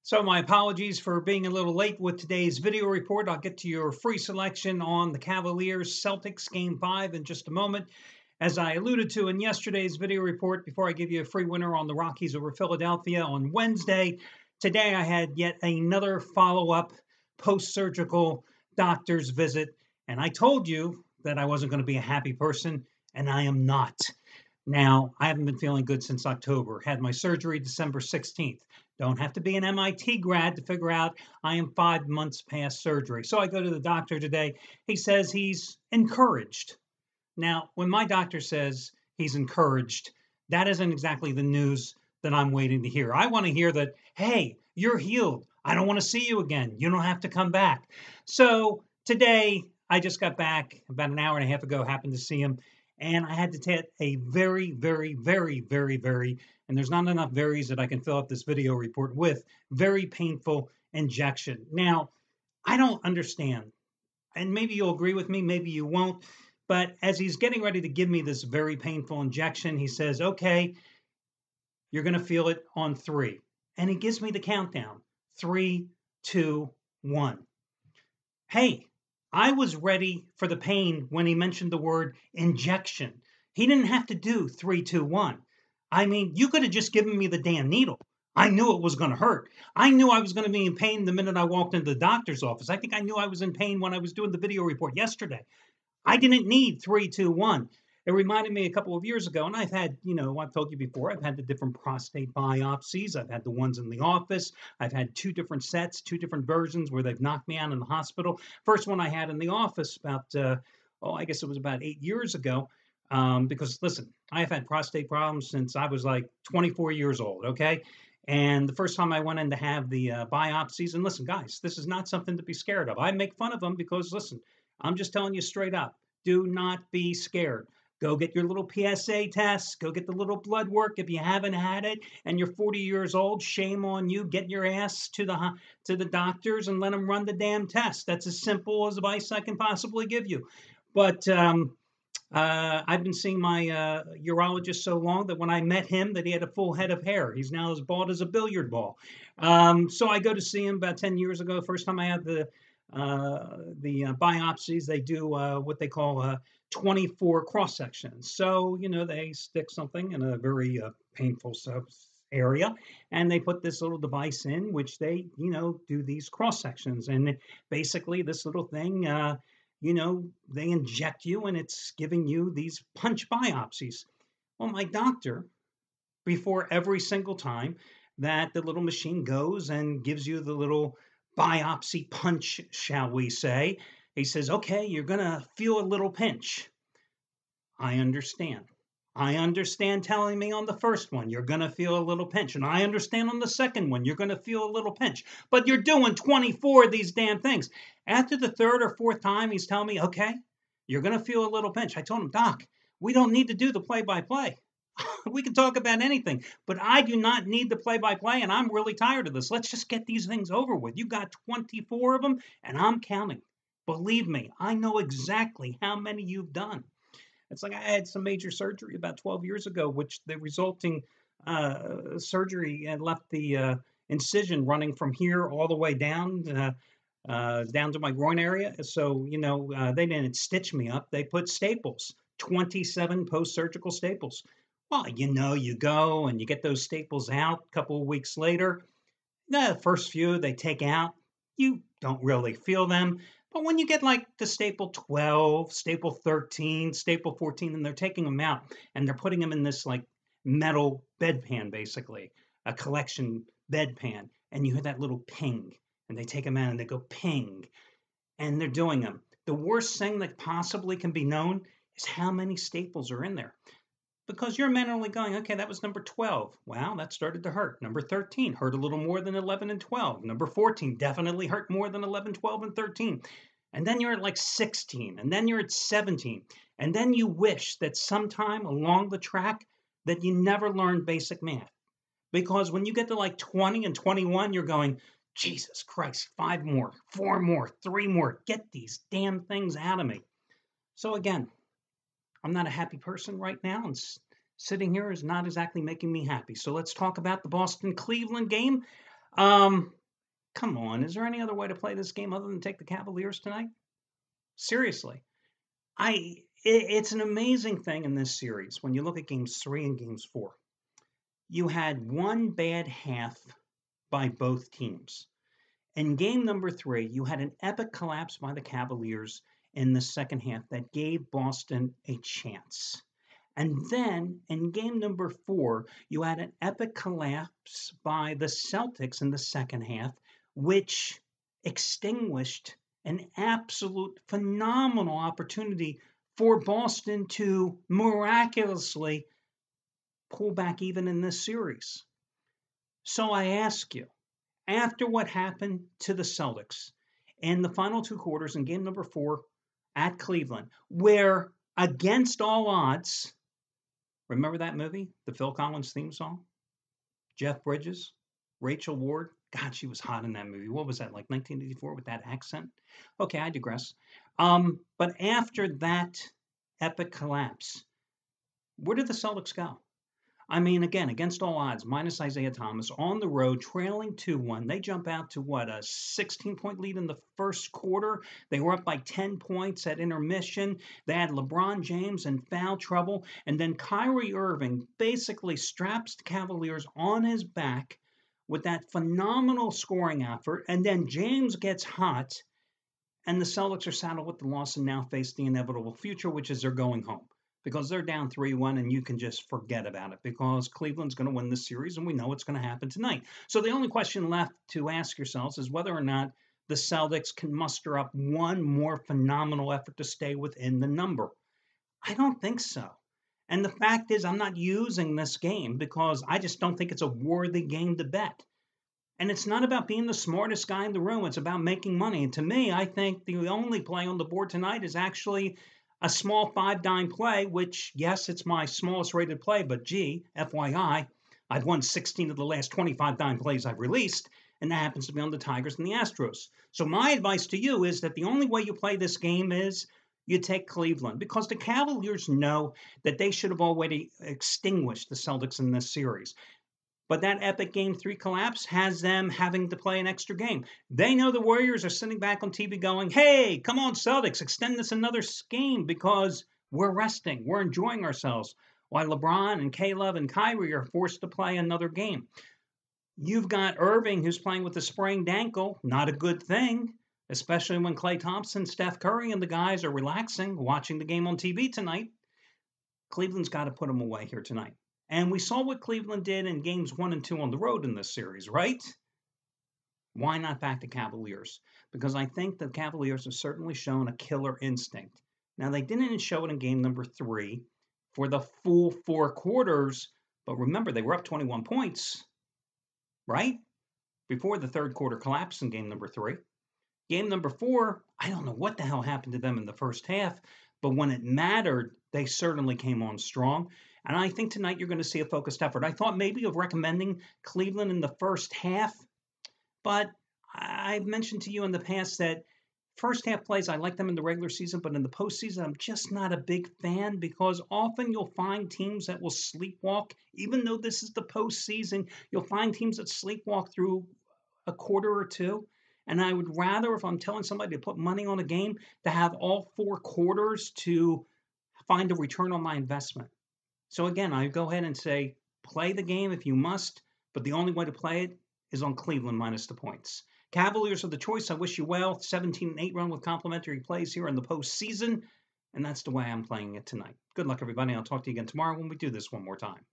So my apologies for being a little late with today's video report. I'll get to your free selection on the Cavaliers-Celtics Game 5 in just a moment. As I alluded to in yesterday's video report, before I give you a free winner on the Rockies over Philadelphia on Wednesday, today I had yet another follow-up post-surgical doctor's visit. And I told you that I wasn't going to be a happy person, and I am not. Now, I haven't been feeling good since October. Had my surgery December 16th. Don't have to be an MIT grad to figure out I am 5 months past surgery. So I go to the doctor today. He says he's encouraged. Now, when my doctor says he's encouraged, that isn't exactly the news that I'm waiting to hear. I want to hear that, hey, you're healed. I don't want to see you again. You don't have to come back. So today, I just got back about an hour and a half ago, happened to see him. And I had to take a very, and there's not enough varies that I can fill up this video report with, very painful injection. Now, I don't understand, and maybe you'll agree with me, maybe you won't, but as he's getting ready to give me this very painful injection, he says, okay, you're going to feel it on 3. And he gives me the countdown, 3, 2, 1. Hey, I was ready for the pain when he mentioned the word injection. He didn't have to do 3, 2, 1. I mean, you could have just given me the damn needle. I knew it was going to hurt. I knew I was going to be in pain the minute I walked into the doctor's office. I think I knew I was in pain when I was doing the video report yesterday. I didn't need 3, 2, 1. It reminded me a couple of years ago, and I've had, I've told you before, I've had the different prostate biopsies. I've had the ones in the office. I've had 2 different sets, 2 different versions where they've knocked me out in the hospital. First one I had in the office about, I guess it was about 8 years ago. Because listen, I've had prostate problems since I was like 24 years old, okay? And the first time I went in to have the biopsies, and listen, guys, this is not something to be scared of. I make fun of them because, listen, I'm just telling you straight up, do not be scared. Go get your little PSA test. Go get the little blood work. If you haven't had it and you're 40 years old, shame on you. Get your ass to the doctors and let them run the damn test. That's as simple as advice I can possibly give you. But I've been seeing my urologist so long that when I met him, that he had a full head of hair. He's now as bald as a billiard ball. So I go to see him about 10 years ago. First time I had the biopsies, they do what they call 24 cross sections. So they stick something in a very painful area, and they put this little device in which they do these cross sections, and basically this little thing they inject you, and it's giving you these punch biopsies. Well, my doctor, before every single time that the little machine goes and gives you the little biopsy punch, shall we say, he says, okay, you're going to feel a little pinch. I understand. I understand telling me on the first one, you're going to feel a little pinch. And I understand on the second one, you're going to feel a little pinch. But you're doing 24 of these damn things. After the 3rd or 4th time, he's telling me, okay, you're going to feel a little pinch. I told him, Doc, we don't need to do the play-by-play. We can talk about anything, but I do not need the play-by-play, and I'm really tired of this. Let's just get these things over with. You got 24 of them, and I'm counting. Believe me, I know exactly how many you've done. It's like I had some major surgery about 12 years ago, which the resulting surgery had left the incision running from here all the way down to my groin area. So, they didn't stitch me up. They put staples, 27 post-surgical staples. Well, you go and you get those staples out a couple of weeks later. The first few they take out, you don't really feel them. But when you get like the staple 12, staple 13, staple 14, and they're taking them out and they're putting them in this like metal bedpan, basically, a collection bedpan, and you hear that little ping, and they take them out and they go ping, and they're doing them. The worst thing that possibly can be known is how many staples are in there. Because you're mentally going, okay, that was number 12. Wow, that started to hurt. Number 13 hurt a little more than 11 and 12. Number 14 definitely hurt more than 11, 12, and 13. And then you're at like 16, and then you're at 17. And then you wish that sometime along the track that you never learned basic math. Because when you get to like 20 and 21, you're going, Jesus Christ, 5 more, 4 more, 3 more. Get these damn things out of me. So again, I'm not a happy person right now, and sitting here is not exactly making me happy. So let's talk about the Boston-Cleveland game. Um, Come on. Is there any other way to play this game other than take the Cavaliers tonight? Seriously. It's an amazing thing in this series when you look at games 3 and games 4. You had one bad half by both teams. In game number 3, you had an epic collapse by the Cavaliers in the second half that gave Boston a chance. And then in game number 4, you had an epic collapse by the Celtics in the second half, which extinguished an absolute phenomenal opportunity for Boston to miraculously pull back even in this series. So I ask you, after what happened to the Celtics in the final 2 quarters in game number 4 at Cleveland, where against all odds, remember that movie, the Phil Collins theme song? Jeff Bridges, Rachel Ward. God, she was hot in that movie. What was that, like 1984 with that accent? Okay, I digress. But after that epic collapse, where did the Celtics go? I mean, again, against all odds, minus Isaiah Thomas, on the road, trailing 2-1. They jump out to what, a 16-point lead in the first quarter? They were up by 10 points at intermission. They had LeBron James in foul trouble. And then Kyrie Irving basically straps the Cavaliers on his back with that phenomenal scoring effort. And then James gets hot, and the Celtics are saddled with the loss and now face the inevitable future, which is they're going home. Because they're down 3-1 and you can just forget about it because Cleveland's going to win this series and we know it's going to happen tonight. So the only question left to ask yourselves is whether or not the Celtics can muster up one more phenomenal effort to stay within the number. I don't think so. And the fact is, I'm not using this game because I just don't think it's a worthy game to bet. And it's not about being the smartest guy in the room. It's about making money. And to me, I think the only play on the board tonight is actually a small 5-dime play, which, yes, it's my smallest rated play, but gee, FYI, I've won 16 of the last 25 dime plays I've released, and that happens to be on the Tigers and the Astros. So my advice to you is that the only way you play this game is you take Cleveland, because the Cavaliers know that they should have already extinguished the Celtics in this series. But that epic Game 3 collapse has them having to play an extra game. They know the Warriors are sitting back on TV going, hey, come on, Celtics, extend this another game because we're resting. We're enjoying ourselves. While LeBron and Caleb and Kyrie are forced to play another game. You've got Irving, who's playing with a sprained ankle. Not a good thing, especially when Klay Thompson, Steph Curry, and the guys are relaxing, watching the game on TV tonight. Cleveland's got to put them away here tonight. And we saw what Cleveland did in games 1 and 2 on the road in this series, right? Why not back the Cavaliers? Because I think the Cavaliers have certainly shown a killer instinct. Now, they didn't show it in game number 3 for the full 4 quarters, but remember, they were up 21 points, right? Before the third quarter collapse in game number 3. Game number 4, I don't know what the hell happened to them in the first half, but when it mattered, they certainly came on strong. And I think tonight you're going to see a focused effort. I thought maybe of recommending Cleveland in the first half, but I've mentioned to you in the past that first half plays, I like them in the regular season, but in the postseason, I'm just not a big fan because often you'll find teams that will sleepwalk. Even though this is the postseason, you'll find teams that sleepwalk through a quarter or two. And I would rather, if I'm telling somebody to put money on a game, to have all 4 quarters to find a return on my investment. So again, I go ahead and say, play the game if you must, but the only way to play it is on Cleveland minus the points. Cavaliers are the choice. I wish you well. 17-8 run with complimentary plays here in the postseason, and that's the way I'm playing it tonight. Good luck, everybody. I'll talk to you again tomorrow when we do this one more time.